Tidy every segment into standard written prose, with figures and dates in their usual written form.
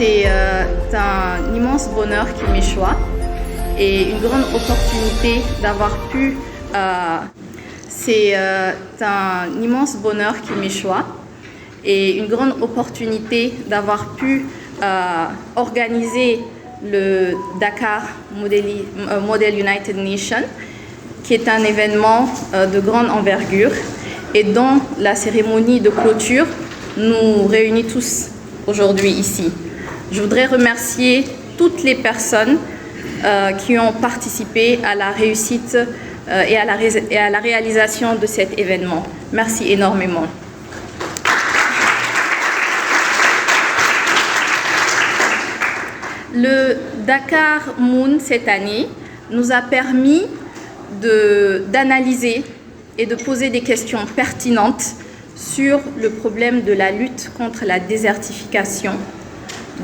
C'est un immense bonheur qui m'est choix et une grande opportunité d'avoir pu organiser le Dakar Model United Nations, qui est un événement de grande envergure et dont la cérémonie de clôture nous réunit tous aujourd'hui ici. Je voudrais remercier toutes les personnes qui ont participé à la réussite et à la réalisation de cet événement. Merci énormément. Le Dakar Moon cette année nous a permis d'analyser et de poser des questions pertinentes sur le problème de la lutte contre la désertification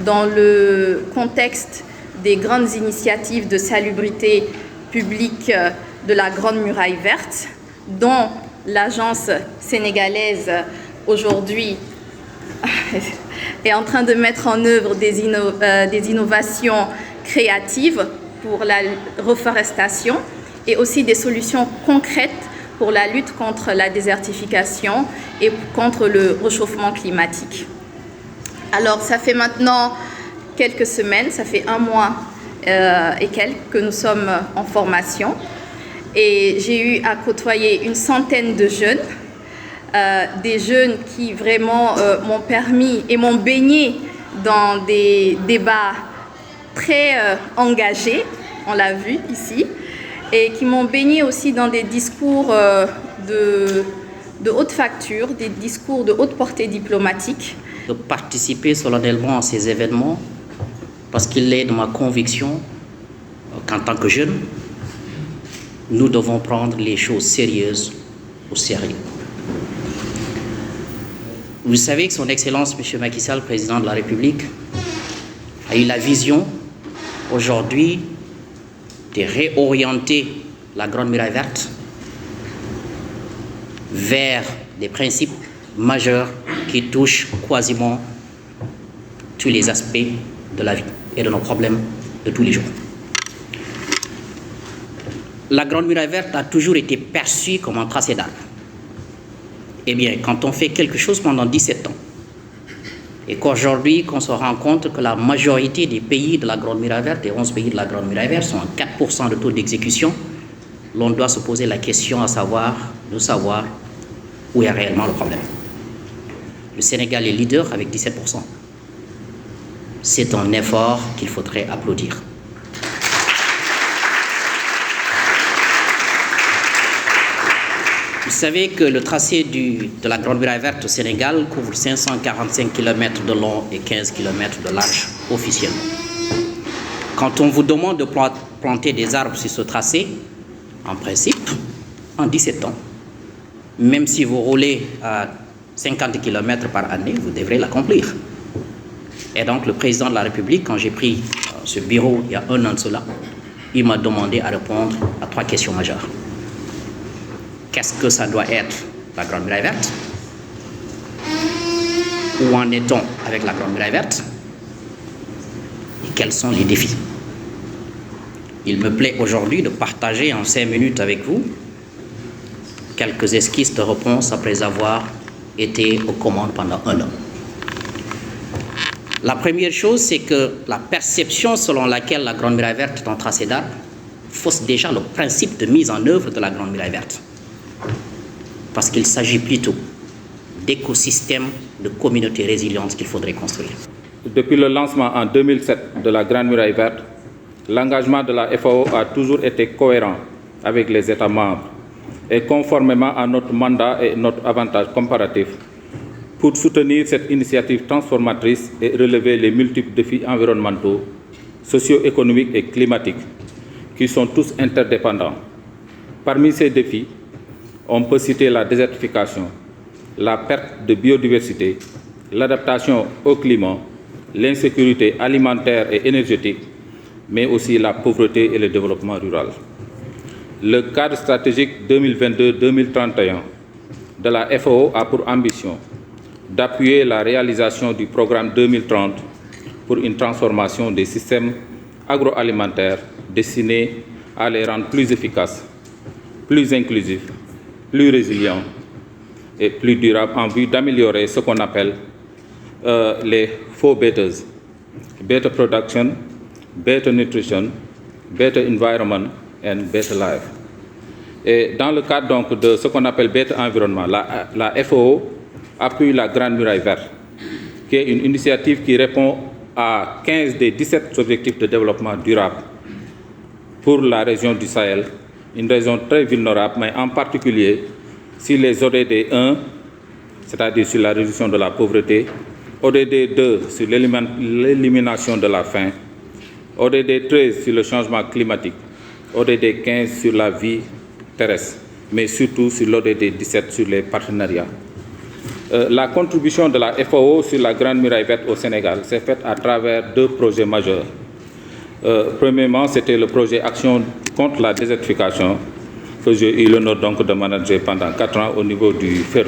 dans le contexte des grandes initiatives de salubrité publique de la Grande Muraille Verte, dont l'agence sénégalaise aujourd'hui est en train de mettre en œuvre des innovations créatives pour la reforestation et aussi des solutions concrètes pour la lutte contre la désertification et contre le réchauffement climatique. Alors, ça fait maintenant quelques semaines, ça fait 1 mois et quelques que nous sommes en formation. Et j'ai eu à côtoyer une centaine de jeunes, des jeunes qui vraiment m'ont permis et m'ont baigné dans des débats très engagés, on l'a vu ici, et qui m'ont baigné aussi dans des discours de haute facture, des discours de haute portée diplomatique. De participer solennellement à ces événements parce qu'il est de ma conviction qu'en tant que jeunes, nous devons prendre les choses sérieuses au sérieux. Vous savez que Son Excellence M. Macky Sall, président de la République, a eu la vision aujourd'hui de réorienter la Grande Muraille Verte vers des principes majeurs qui touchent quasiment tous les aspects de la vie et de nos problèmes de tous les jours. La Grande Muraille Verte a toujours été perçue comme un tracé d'arbres. Eh bien, quand on fait quelque chose pendant 17 ans, et qu'aujourd'hui, qu'on se rend compte que la majorité des pays de la Grande Muraille Verte, les 11 pays de la Grande Muraille Verte, sont à 4% de taux d'exécution, l'on doit se poser la question de savoir où est réellement le problème. Le Sénégal est leader avec 17%. C'est un effort qu'il faudrait applaudir. Vous savez que le tracé de la Grande Muraille Verte au Sénégal couvre 545 km de long et 15 km de large officiellement. Quand on vous demande de planter des arbres sur ce tracé, en principe, en 17 ans, même si vous roulez à 50 km par année, vous devrez l'accomplir. Et donc le président de la République, quand j'ai pris ce bureau il y a 1 an de cela, il m'a demandé à répondre à 3 questions majeures. Qu'est-ce que ça doit être la Grande Muraille Verte? Où en est-on avec la Grande Muraille Verte? Et quels sont les défis? Il me plaît aujourd'hui de partager en 5 minutes avec vous quelques esquisses de réponse après avoir été aux commandes pendant 1 an. La première chose, c'est que la perception selon laquelle la Grande Muraille Verte est un tracé d'arbres fausse déjà le principe de mise en œuvre de la Grande Muraille Verte. Parce qu'il s'agit plutôt d'écosystèmes de communautés résilientes qu'il faudrait construire. Depuis le lancement en 2007 de la Grande Muraille Verte, l'engagement de la FAO a toujours été cohérent avec les États membres et conformément à notre mandat et notre avantage comparatif pour soutenir cette initiative transformatrice et relever les multiples défis environnementaux, socio-économiques et climatiques qui sont tous interdépendants. Parmi ces défis, on peut citer la désertification, la perte de biodiversité, l'adaptation au climat, l'insécurité alimentaire et énergétique, mais aussi la pauvreté et le développement rural. Le cadre stratégique 2022-2031 de la FAO a pour ambition d'appuyer la réalisation du programme 2030 pour une transformation des systèmes agroalimentaires destinés à les rendre plus efficaces, plus inclusifs, plus résilients et plus durables en vue d'améliorer ce qu'on appelle les 4 betters: better production, better nutrition, better environment and better life. Et dans le cadre donc de ce qu'on appelle better environnement, la FAO appuie la Grande Muraille Verte, qui est une initiative qui répond à 15 des 17 objectifs de développement durable pour la région du Sahel, une région très vulnérable, mais en particulier sur les ODD 1, c'est-à-dire sur la réduction de la pauvreté, ODD 2 sur l'élimination de la faim, ODD 13 sur le changement climatique, ODD 15 sur la vie terrestre, mais surtout sur l'ODD 17 sur les partenariats. La contribution de la FAO sur la Grande Muraille Verte au Sénégal s'est faite à travers 2 projets majeurs. Premièrement, c'était le projet Action contre la désertification que j'ai eu l'honneur donc de manager pendant 4 ans au niveau du FERO.